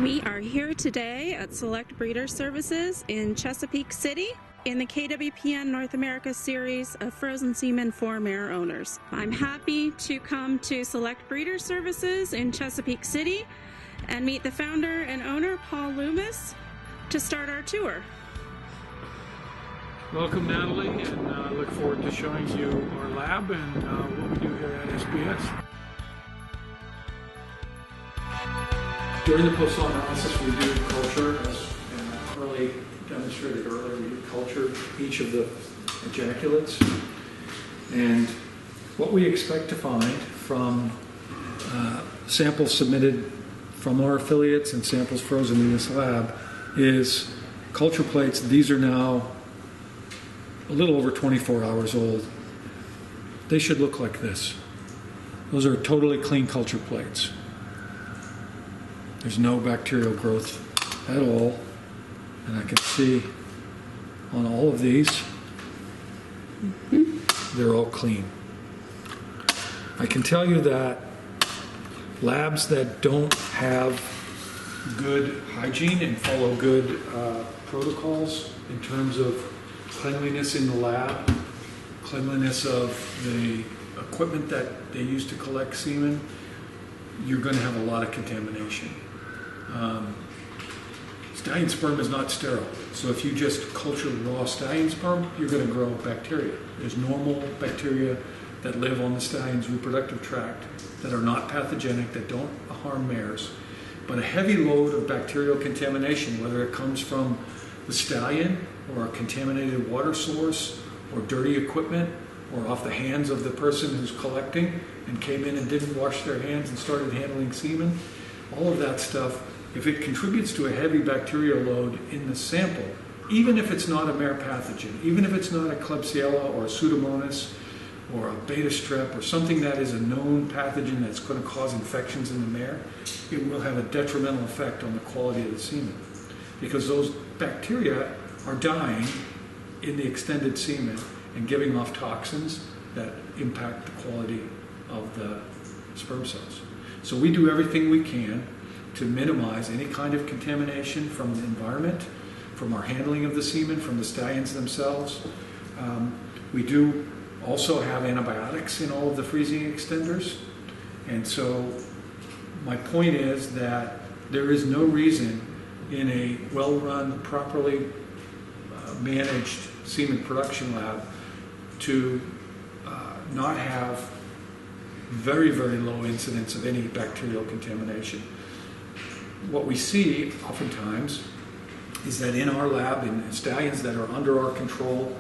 We are here today at Select Breeder Services in Chesapeake City in the KWPN North America series of frozen semen for mare owners. I'm happy to come to Select Breeder Services in Chesapeake City and meet the founder and owner, Paul Loomis, to start our tour. Welcome, Natalie, and I look forward to showing you our lab and what we do here at SBS. During the post-thaw analysis, we do culture, as Carly demonstrated earlier. We do culture each of the ejaculates, and what we expect to find from samples submitted from our affiliates and samples frozen in this lab is culture plates. These are now a little over 24 hours old. They should look like this. Those are totally clean culture plates. There's no bacterial growth at all, and I can see on all of these, they're all clean. I can tell you that labs that don't have good hygiene and follow good protocols in terms of cleanliness in the lab, cleanliness of the equipment that they use to collect semen, you're going to have a lot of contamination. Stallion sperm is not sterile, so if you just culture raw stallion sperm, you're going to grow bacteria. There's normal bacteria that live on the stallion's reproductive tract that are not pathogenic, that don't harm mares. But a heavy load of bacterial contamination, whether it comes from the stallion or a contaminated water source or dirty equipment or off the hands of the person who's collecting and came in and didn't wash their hands and started handling semen, all of that stuff, if it contributes to a heavy bacterial load in the sample, even if it's not a mare pathogen, even if it's not a Klebsiella or a Pseudomonas or a beta strep or something that is a known pathogen that's going to cause infections in the mare, it will have a detrimental effect on the quality of the semen, because those bacteria are dying in the extended semen and giving off toxins that impact the quality of the sperm cells. So we do everything we can to minimize any kind of contamination from the environment, from our handling of the semen, from the stallions themselves. We do also have antibiotics in all of the freezing extenders. And so my point is that there is no reason in a well-run, properly managed semen production lab to not have very, very low incidence of any bacterial contamination. What we see oftentimes is that in our lab, in stallions that are under our control,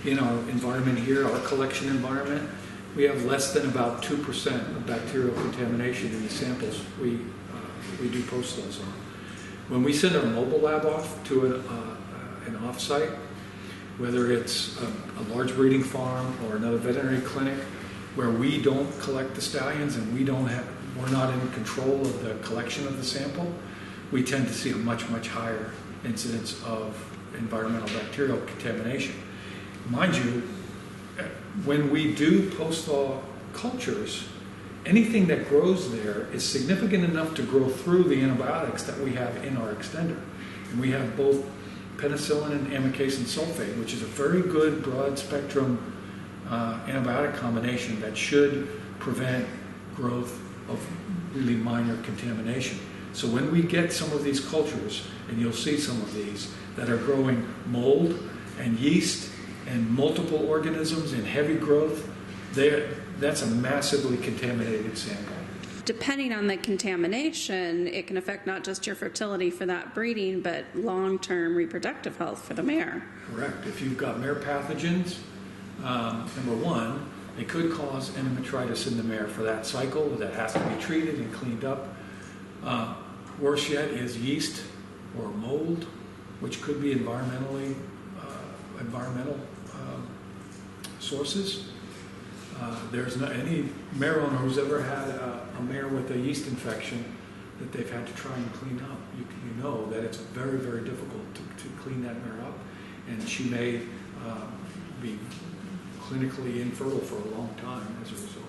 in our environment here, our collection environment, we have less than about 2% of bacterial contamination in the samples we do post those on. When we send our mobile lab off to an off-site, whether it's a large breeding farm or another veterinary clinic where we don't collect the stallions and we're not in control of the collection of the sample, we tend to see a much, much higher incidence of environmental bacterial contamination. Mind you, when we do post-thaw cultures, anything that grows there is significant enough to grow through the antibiotics that we have in our extender. And we have both penicillin and amikacin sulfate, which is a very good broad spectrum antibiotic combination that should prevent growth of really minor contamination. So when we get some of these cultures, and you'll see some of these, that are growing mold and yeast and multiple organisms in heavy growth, that's a massively contaminated sample. Depending on the contamination, it can affect not just your fertility for that breeding, but long-term reproductive health for the mare. Correct. If you've got mare pathogens, number one, it could cause endometritis in the mare for that cycle that has to be treated and cleaned up. Worse yet is yeast or mold, which could be environmental sources. There's not any mare owner who's ever had a mare with a yeast infection that they've had to try and clean up. You know that it's very, very difficult to clean that mare up, and she may be clinically infertile for a long time as a result.